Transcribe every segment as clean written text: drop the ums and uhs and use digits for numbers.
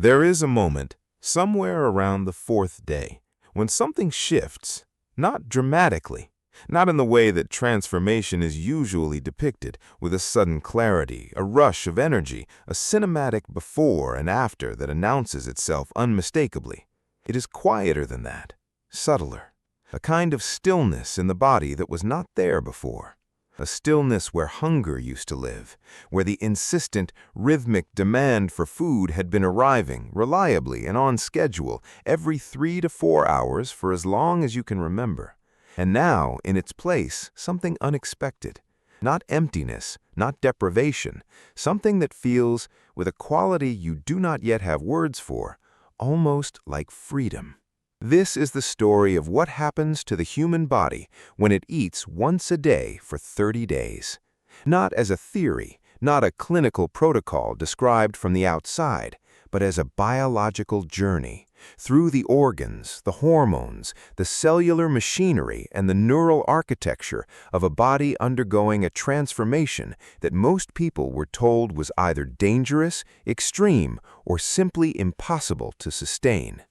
There is a moment, somewhere around the fourth day, when something shifts, not dramatically, not in the way that transformation is usually depicted, with a sudden clarity, a rush of energy, a cinematic before and after that announces itself unmistakably. It is quieter than that, subtler, a kind of stillness in the body that was not there before. A stillness where hunger used to live, where the insistent, rhythmic demand for food had been arriving reliably and on schedule every 3 to 4 hours for as long as you can remember. And now, in its place, something unexpected. Not emptiness, not deprivation, something that feels, with a quality you do not yet have words for, almost like freedom. This is the story of what happens to the human body when it eats once a day for 30 days. Not as a theory, not a clinical protocol described from the outside, but as a biological journey through the organs, the hormones, the cellular machinery, and the neural architecture of a body undergoing a transformation that most people were told was either dangerous, extreme, or simply impossible to sustain.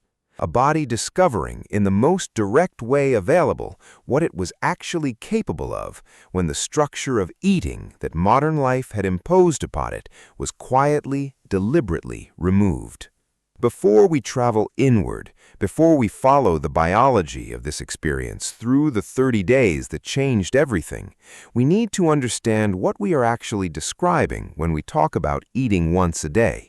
A body discovering, in the most direct way available, what it was actually capable of when the structure of eating that modern life had imposed upon it was quietly, deliberately removed. Before we travel inward, before we follow the biology of this experience through the 30 days that changed everything, we need to understand what we are actually describing when we talk about eating once a day.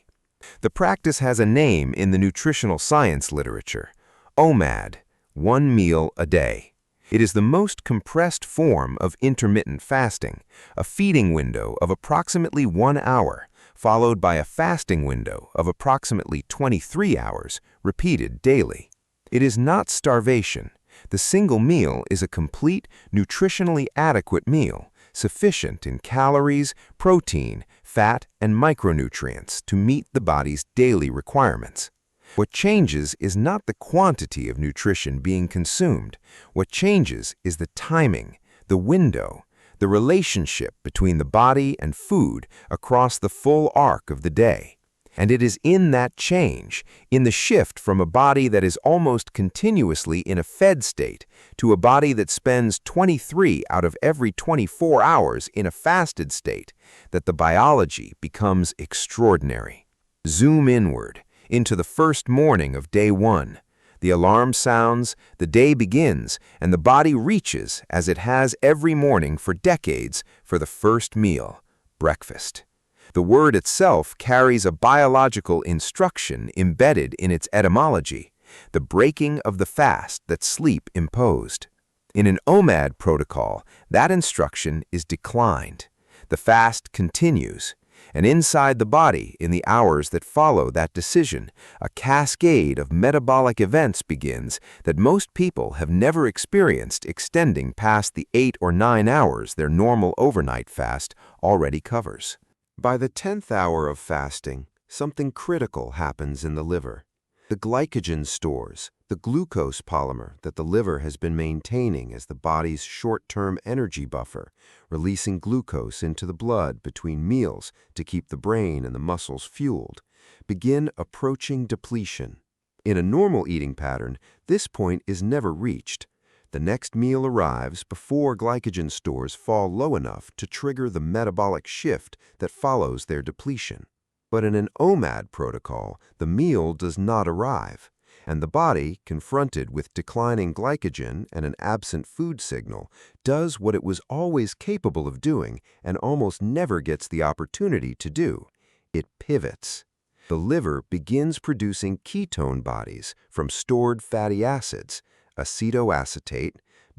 The practice has a name in the nutritional science literature: OMAD, 1 meal a day. It is the most compressed form of intermittent fasting, a feeding window of approximately 1 hour, followed by a fasting window of approximately 23 hours, repeated daily. It is not starvation. The single meal is a complete, nutritionally adequate meal, sufficient in calories, protein, fat, and micronutrients to meet the body's daily requirements. What changes is not the quantity of nutrition being consumed. What changes is the timing, the window, the relationship between the body and food across the full arc of the day. And it is in that change, in the shift from a body that is almost continuously in a fed state to a body that spends 23 out of every 24 hours in a fasted state, that the biology becomes extraordinary. Zoom inward, into the first morning of day 1. The alarm sounds, the day begins, and the body reaches, as it has every morning for decades, for the first meal, breakfast. The word itself carries a biological instruction embedded in its etymology, the breaking of the fast that sleep imposed. In an OMAD protocol, that instruction is declined. The fast continues, and inside the body, in the hours that follow that decision, a cascade of metabolic events begins that most people have never experienced, extending past the 8 or 9 hours their normal overnight fast already covers. By the 10th hour of fasting, something critical happens in the liver. The glycogen stores, the glucose polymer that the liver has been maintaining as the body's short-term energy buffer, releasing glucose into the blood between meals to keep the brain and the muscles fueled, begin approaching depletion. In a normal eating pattern, this point is never reached. The next meal arrives before glycogen stores fall low enough to trigger the metabolic shift that follows their depletion. But in an OMAD protocol, the meal does not arrive, and the body, confronted with declining glycogen and an absent food signal, does what it was always capable of doing and almost never gets the opportunity to do. It pivots. The liver begins producing ketone bodies from stored fatty acids, acetoacetate,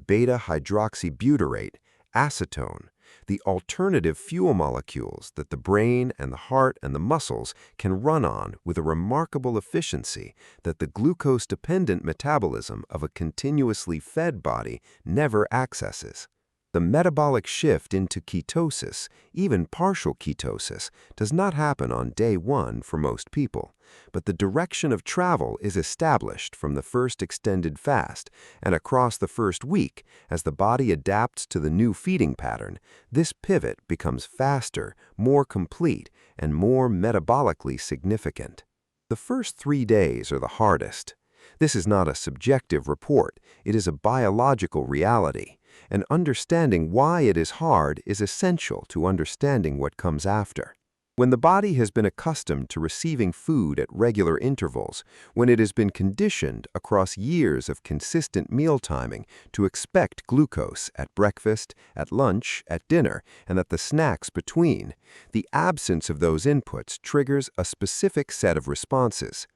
beta-hydroxybutyrate, acetone, the alternative fuel molecules that the brain and the heart and the muscles can run on with a remarkable efficiency that the glucose-dependent metabolism of a continuously fed body never accesses. The metabolic shift into ketosis, even partial ketosis, does not happen on day 1 for most people, but the direction of travel is established from the first extended fast, and across the first week, as the body adapts to the new feeding pattern, this pivot becomes faster, more complete, and more metabolically significant. The first 3 days are the hardest. This is not a subjective report, it is a biological reality, and understanding why it is hard is essential to understanding what comes after. When the body has been accustomed to receiving food at regular intervals, when it has been conditioned across years of consistent meal timing to expect glucose at breakfast, at lunch, at dinner, and at the snacks between, the absence of those inputs triggers a specific set of responses.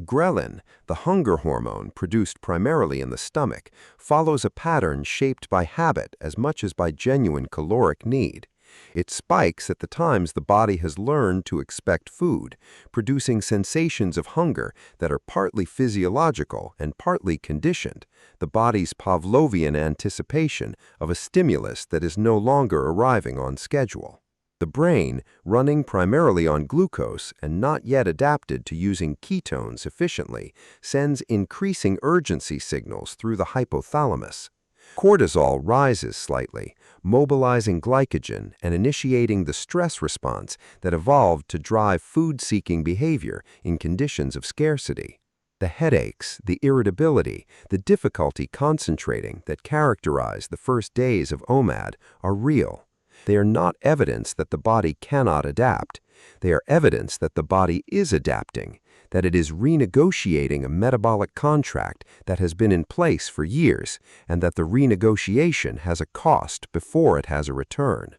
Ghrelin, the hunger hormone produced primarily in the stomach, follows a pattern shaped by habit as much as by genuine caloric need. It spikes at the times the body has learned to expect food, producing sensations of hunger that are partly physiological and partly conditioned, the body's Pavlovian anticipation of a stimulus that is no longer arriving on schedule. The brain, running primarily on glucose and not yet adapted to using ketones efficiently, sends increasing urgency signals through the hypothalamus. Cortisol rises slightly, mobilizing glycogen and initiating the stress response that evolved to drive food-seeking behavior in conditions of scarcity. The headaches, the irritability, the difficulty concentrating that characterize the first days of OMAD are real. They are not evidence that the body cannot adapt. They are evidence that the body is adapting, that it is renegotiating a metabolic contract that has been in place for years, and that the renegotiation has a cost before it has a return.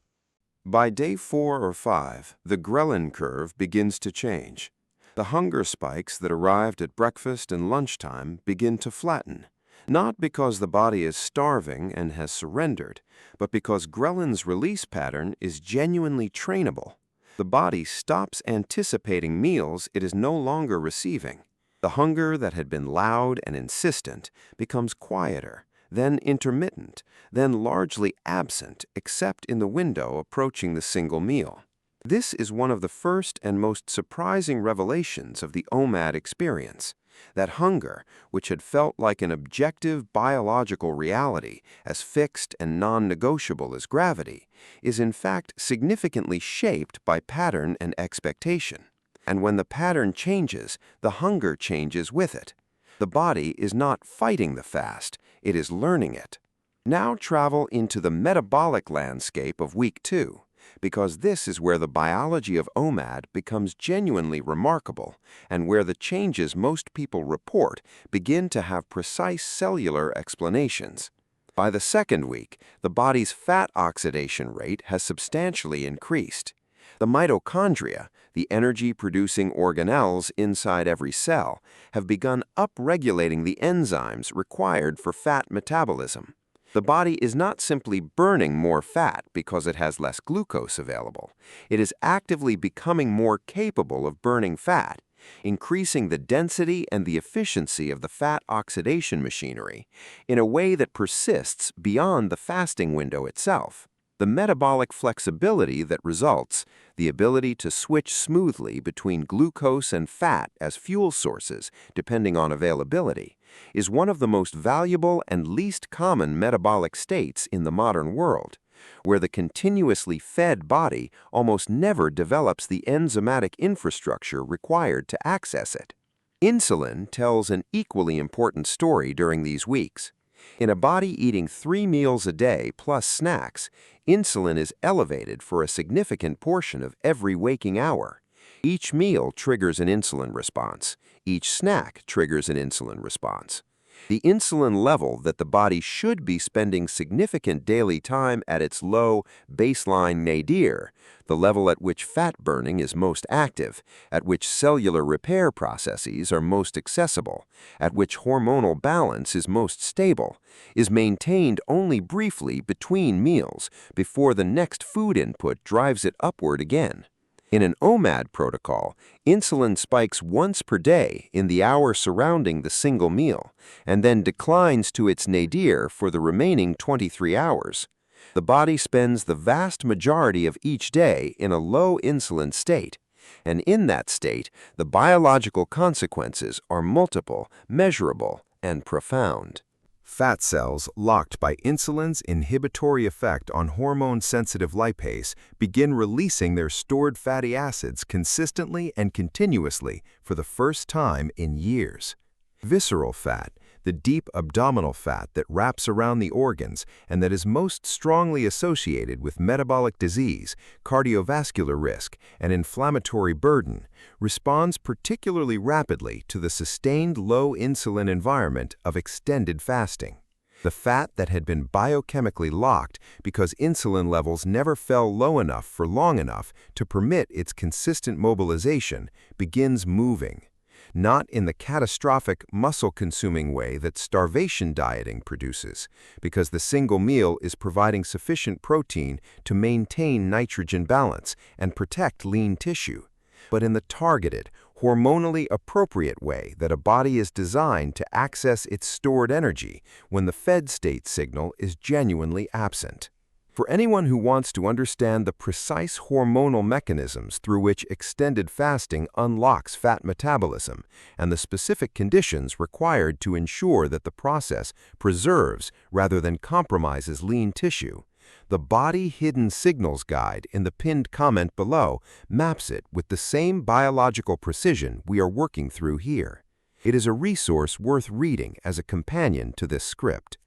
By day 4 or 5, the ghrelin curve begins to change. The hunger spikes that arrived at breakfast and lunchtime begin to flatten, not because the body is starving and has surrendered, but because ghrelin's release pattern is genuinely trainable. The body stops anticipating meals it is no longer receiving. The hunger that had been loud and insistent becomes quieter, then intermittent, then largely absent except in the window approaching the single meal. This is one of the first and most surprising revelations of the OMAD experience. That hunger, which had felt like an objective biological reality, as fixed and non-negotiable as gravity, is in fact significantly shaped by pattern and expectation. And when the pattern changes, the hunger changes with it. The body is not fighting the fast, it is learning it. Now travel into the metabolic landscape of week 2. Because this is where the biology of OMAD becomes genuinely remarkable and where the changes most people report begin to have precise cellular explanations. By the second week, the body's fat oxidation rate has substantially increased. The mitochondria, the energy-producing organelles inside every cell, have begun upregulating the enzymes required for fat metabolism. The body is not simply burning more fat because it has less glucose available. It is actively becoming more capable of burning fat, increasing the density and the efficiency of the fat oxidation machinery in a way that persists beyond the fasting window itself. The metabolic flexibility that results, the ability to switch smoothly between glucose and fat as fuel sources depending on availability, is one of the most valuable and least common metabolic states in the modern world, where the continuously fed body almost never develops the enzymatic infrastructure required to access it. Insulin tells an equally important story during these weeks. In a body eating 3 meals a day plus snacks, insulin is elevated for a significant portion of every waking hour. Each meal triggers an insulin response. Each snack triggers an insulin response. The insulin level that the body should be spending significant daily time at its low baseline nadir, the level at which fat burning is most active, at which cellular repair processes are most accessible, at which hormonal balance is most stable, is maintained only briefly between meals before the next food input drives it upward again. In an OMAD protocol, insulin spikes once per day in the hour surrounding the single meal, and then declines to its nadir for the remaining 23 hours. The body spends the vast majority of each day in a low insulin state, and in that state, the biological consequences are multiple, measurable, and profound. Fat cells, locked by insulin's inhibitory effect on hormone-sensitive lipase, begin releasing their stored fatty acids consistently and continuously for the first time in years. Visceral fat, the deep abdominal fat that wraps around the organs and that is most strongly associated with metabolic disease, cardiovascular risk, and inflammatory burden, responds particularly rapidly to the sustained low insulin environment of extended fasting. The fat that had been biochemically locked because insulin levels never fell low enough for long enough to permit its consistent mobilization begins moving. Not in the catastrophic, muscle-consuming way that starvation dieting produces, because the single meal is providing sufficient protein to maintain nitrogen balance and protect lean tissue, but in the targeted, hormonally appropriate way that a body is designed to access its stored energy when the fed state signal is genuinely absent. For anyone who wants to understand the precise hormonal mechanisms through which extended fasting unlocks fat metabolism and the specific conditions required to ensure that the process preserves rather than compromises lean tissue, the Body Hidden Signals Guide in the pinned comment below maps it with the same biological precision we are working through here. It is a resource worth reading as a companion to this script.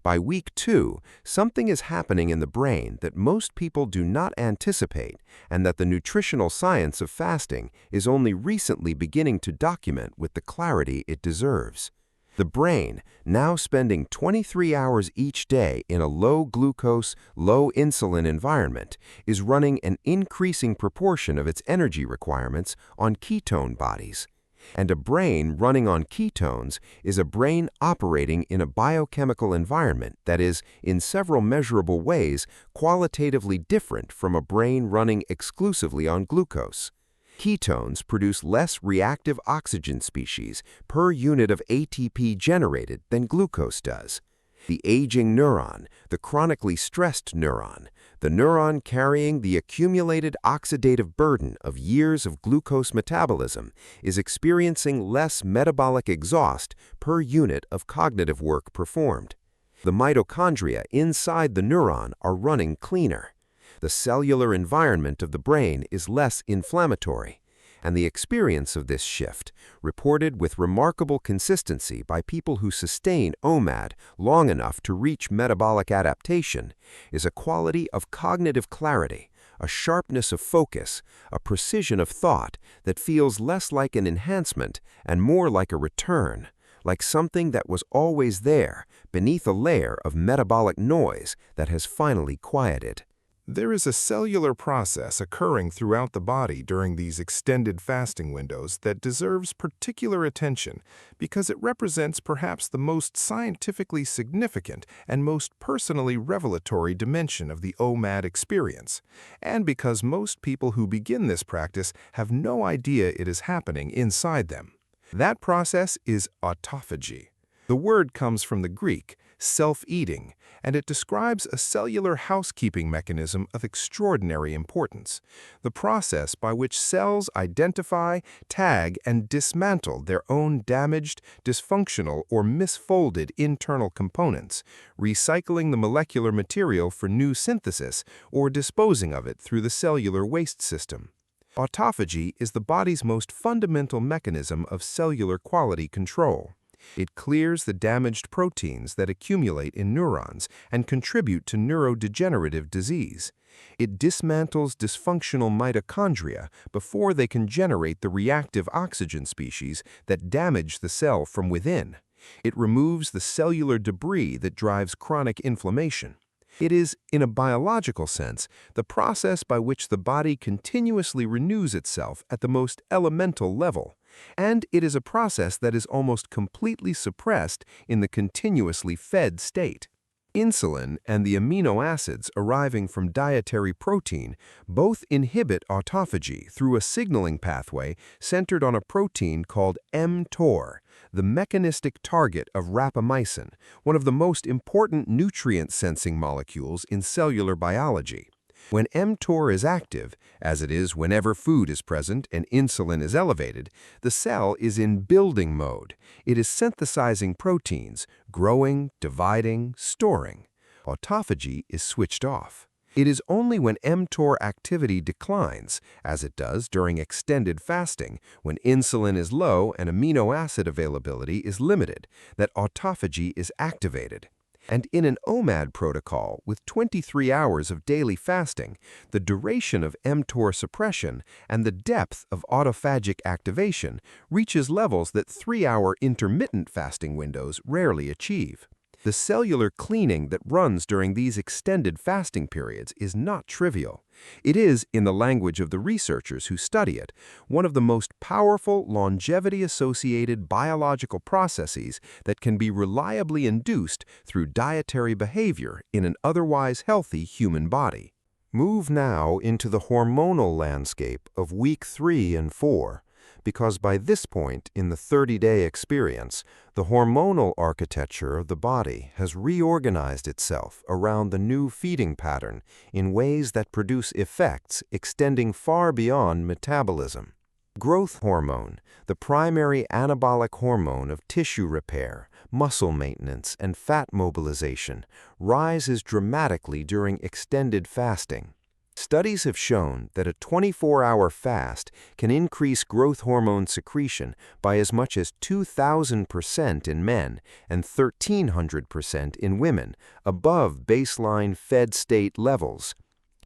By week 2, something is happening in the brain that most people do not anticipate and that the nutritional science of fasting is only recently beginning to document with the clarity it deserves. The brain, now spending 23 hours each day in a low-glucose, low-insulin environment, is running an increasing proportion of its energy requirements on ketone bodies. And a brain running on ketones is a brain operating in a biochemical environment that is, in several measurable ways, qualitatively different from a brain running exclusively on glucose. Ketones produce less reactive oxygen species per unit of ATP generated than glucose does. The aging neuron, the chronically stressed neuron, the neuron carrying the accumulated oxidative burden of years of glucose metabolism, is experiencing less metabolic exhaust per unit of cognitive work performed. The mitochondria inside the neuron are running cleaner. The cellular environment of the brain is less inflammatory, and the experience of this shift, reported with remarkable consistency by people who sustain OMAD long enough to reach metabolic adaptation, is a quality of cognitive clarity, a sharpness of focus, a precision of thought that feels less like an enhancement and more like a return, like something that was always there beneath a layer of metabolic noise that has finally quieted. There is a cellular process occurring throughout the body during these extended fasting windows that deserves particular attention because it represents perhaps the most scientifically significant and most personally revelatory dimension of the OMAD experience, and because most people who begin this practice have no idea it is happening inside them. That process is autophagy. The word comes from the Greek, self-eating, and it describes a cellular housekeeping mechanism of extraordinary importance, the process by which cells identify, tag, and dismantle their own damaged, dysfunctional, or misfolded internal components, recycling the molecular material for new synthesis or disposing of it through the cellular waste system. Autophagy is the body's most fundamental mechanism of cellular quality control. It clears the damaged proteins that accumulate in neurons and contribute to neurodegenerative disease. It dismantles dysfunctional mitochondria before they can generate the reactive oxygen species that damage the cell from within. It removes the cellular debris that drives chronic inflammation. It is, in a biological sense, the process by which the body continuously renews itself at the most elemental level, and it is a process that is almost completely suppressed in the continuously fed state. Insulin and the amino acids arriving from dietary protein both inhibit autophagy through a signaling pathway centered on a protein called mTOR, the mechanistic target of rapamycin, one of the most important nutrient-sensing molecules in cellular biology. When mTOR is active, as it is whenever food is present and insulin is elevated, the cell is in building mode. It is synthesizing proteins, growing, dividing, storing. Autophagy is switched off. It is only when mTOR activity declines, as it does during extended fasting, when insulin is low and amino acid availability is limited, that autophagy is activated. And in an OMAD protocol with 23 hours of daily fasting, the duration of mTOR suppression and the depth of autophagic activation reaches levels that 3-hour intermittent fasting windows rarely achieve. The cellular cleaning that runs during these extended fasting periods is not trivial. It is, in the language of the researchers who study it, one of the most powerful longevity-associated biological processes that can be reliably induced through dietary behavior in an otherwise healthy human body. Move now into the hormonal landscape of week 3 and 4, because by this point in the 30-day experience, the hormonal architecture of the body has reorganized itself around the new feeding pattern in ways that produce effects extending far beyond metabolism. Growth hormone, the primary anabolic hormone of tissue repair, muscle maintenance, and fat mobilization, rises dramatically during extended fasting. Studies have shown that a 24-hour fast can increase growth hormone secretion by as much as 2,000% in men and 1,300% in women, above baseline fed state levels.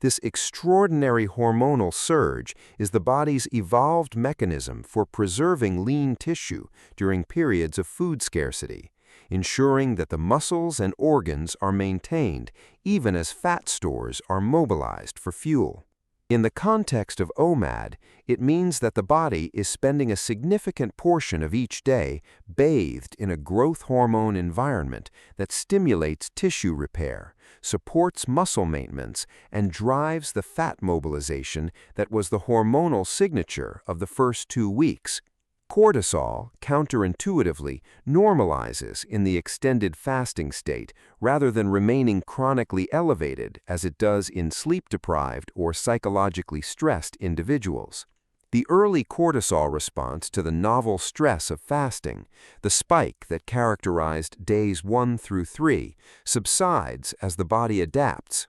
This extraordinary hormonal surge is the body's evolved mechanism for preserving lean tissue during periods of food scarcity, ensuring that the muscles and organs are maintained even as fat stores are mobilized for fuel. In the context of OMAD, it means that the body is spending a significant portion of each day bathed in a growth hormone environment that stimulates tissue repair, supports muscle maintenance, and drives the fat mobilization that was the hormonal signature of the first 2 weeks. Cortisol, counterintuitively, normalizes in the extended fasting state rather than remaining chronically elevated as it does in sleep-deprived or psychologically stressed individuals. The early cortisol response to the novel stress of fasting, the spike that characterized days 1 through 3, subsides as the body adapts.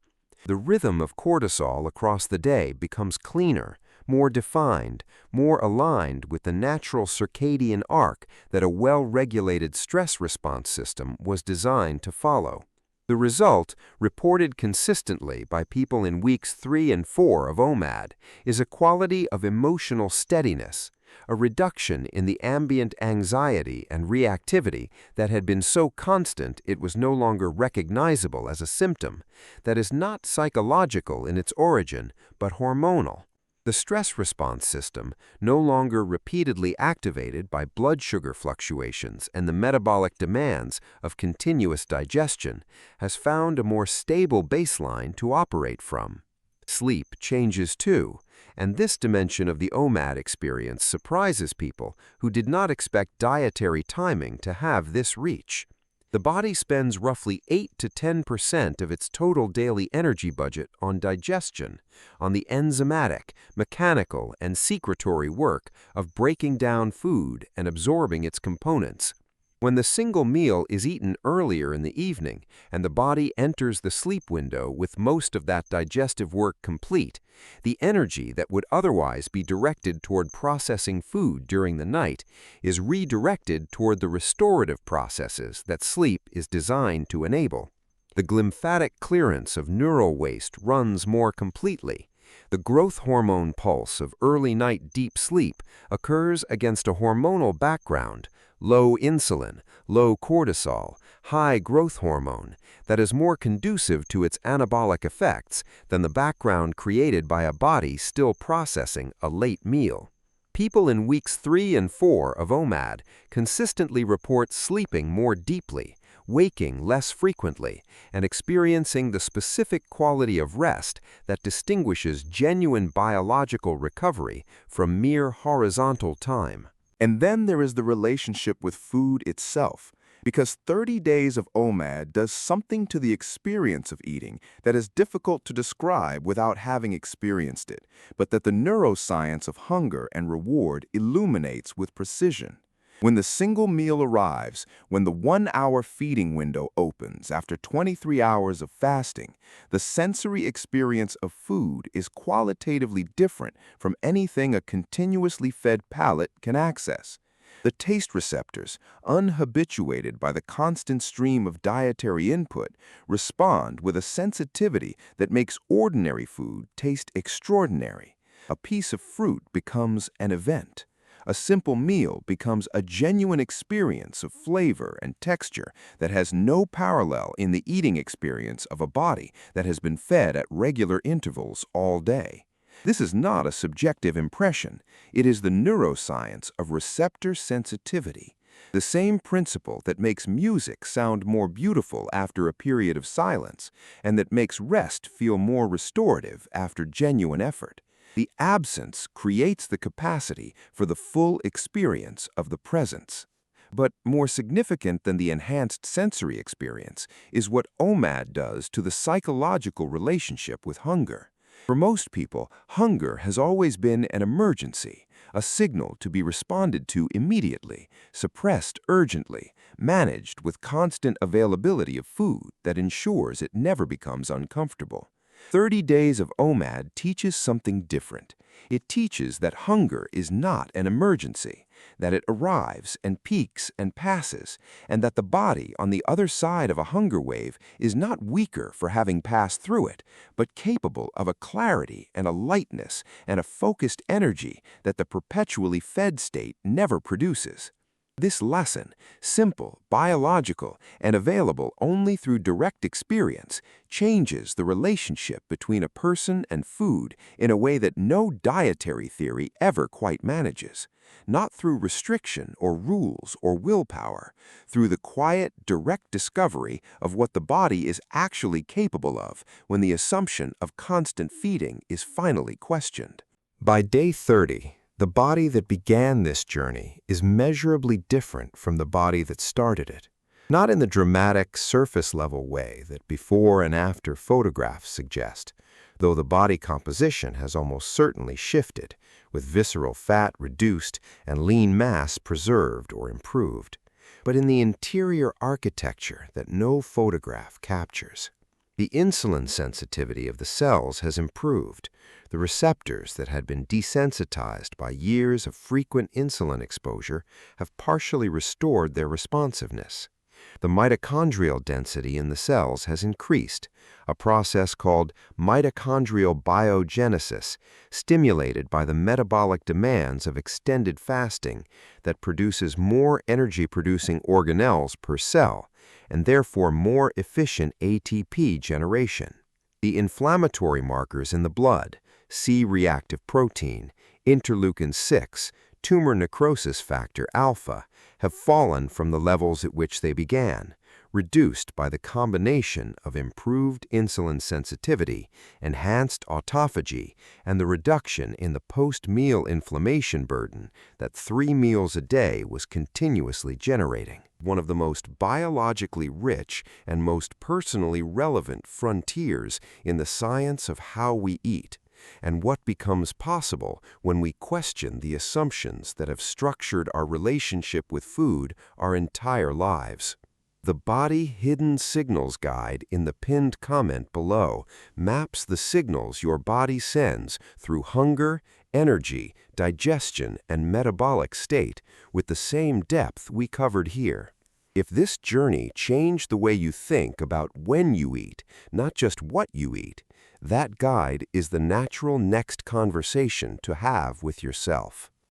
The rhythm of cortisol across the day becomes cleaner, more defined, more aligned with the natural circadian arc that a well-regulated stress response system was designed to follow. The result, reported consistently by people in weeks 3 and 4 of OMAD, is a quality of emotional steadiness, a reduction in the ambient anxiety and reactivity that had been so constant it was no longer recognizable as a symptom, that is not psychological in its origin, but hormonal. The stress response system, no longer repeatedly activated by blood sugar fluctuations and the metabolic demands of continuous digestion, has found a more stable baseline to operate from. Sleep changes too, and this dimension of the OMAD experience surprises people who did not expect dietary timing to have this reach. The body spends roughly 8 to 10% of its total daily energy budget on digestion, on the enzymatic, mechanical, and secretory work of breaking down food and absorbing its components. When the single meal is eaten earlier in the evening and the body enters the sleep window with most of that digestive work complete, the energy that would otherwise be directed toward processing food during the night is redirected toward the restorative processes that sleep is designed to enable. The glymphatic clearance of neural waste runs more completely. The growth hormone pulse of early night deep sleep occurs against a hormonal background, low insulin, low cortisol, high growth hormone, that is more conducive to its anabolic effects than the background created by a body still processing a late meal. People in weeks 3 and 4 of OMAD consistently report sleeping more deeply, waking less frequently, and experiencing the specific quality of rest that distinguishes genuine biological recovery from mere horizontal time. And then there is the relationship with food itself, Because 30 days of OMAD does something to the experience of eating that is difficult to describe without having experienced it, but that the neuroscience of hunger and reward illuminates with precision. When the single meal arrives, when the 1-hour feeding window opens after 23 hours of fasting, the sensory experience of food is qualitatively different from anything a continuously fed palate can access. The taste receptors, unhabituated by the constant stream of dietary input, respond with a sensitivity that makes ordinary food taste extraordinary. A piece of fruit becomes an event. A simple meal becomes a genuine experience of flavor and texture that has no parallel in the eating experience of a body that has been fed at regular intervals all day. This is not a subjective impression. It is the neuroscience of receptor sensitivity, the same principle that makes music sound more beautiful after a period of silence and that makes rest feel more restorative after genuine effort. The absence creates the capacity for the full experience of the presence. But more significant than the enhanced sensory experience is what OMAD does to the psychological relationship with hunger. For most people, hunger has always been an emergency, a signal to be responded to immediately, suppressed urgently, managed with constant availability of food that ensures it never becomes uncomfortable. 30 days of OMAD teaches something different. It teaches that hunger is not an emergency, that it arrives and peaks and passes, and that the body on the other side of a hunger wave is not weaker for having passed through it, but capable of a clarity and a lightness and a focused energy that the perpetually fed state never produces. This lesson, simple, biological, and available only through direct experience, changes the relationship between a person and food in a way that no dietary theory ever quite manages. Not through restriction or rules or willpower, through the quiet, direct discovery of what the body is actually capable of when the assumption of constant feeding is finally questioned. By day 30, the body that began this journey is measurably different from the body that started it. Not in the dramatic, surface-level way that before and after photographs suggest, though the body composition has almost certainly shifted, with visceral fat reduced and lean mass preserved or improved, but in the interior architecture that no photograph captures. The insulin sensitivity of the cells has improved. The receptors that had been desensitized by years of frequent insulin exposure have partially restored their responsiveness. The mitochondrial density in the cells has increased, a process called mitochondrial biogenesis, stimulated by the metabolic demands of extended fasting that produces more energy-producing organelles per cell, and therefore more efficient ATP generation. The inflammatory markers in the blood, C-reactive protein, interleukin-6, tumor necrosis factor alpha, have fallen from the levels at which they began, reduced by the combination of improved insulin sensitivity, enhanced autophagy, and the reduction in the post-meal inflammation burden that 3 meals a day was continuously generating. One of the most biologically rich and most personally relevant frontiers in the science of how we eat, and what becomes possible when we question the assumptions that have structured our relationship with food our entire lives. The Body Hidden Signals Guide in the pinned comment below maps the signals your body sends through hunger, energy, digestion, and metabolic state with the same depth we covered here. If this journey changed the way you think about when you eat, not just what you eat, that guide is the natural next conversation to have with yourself.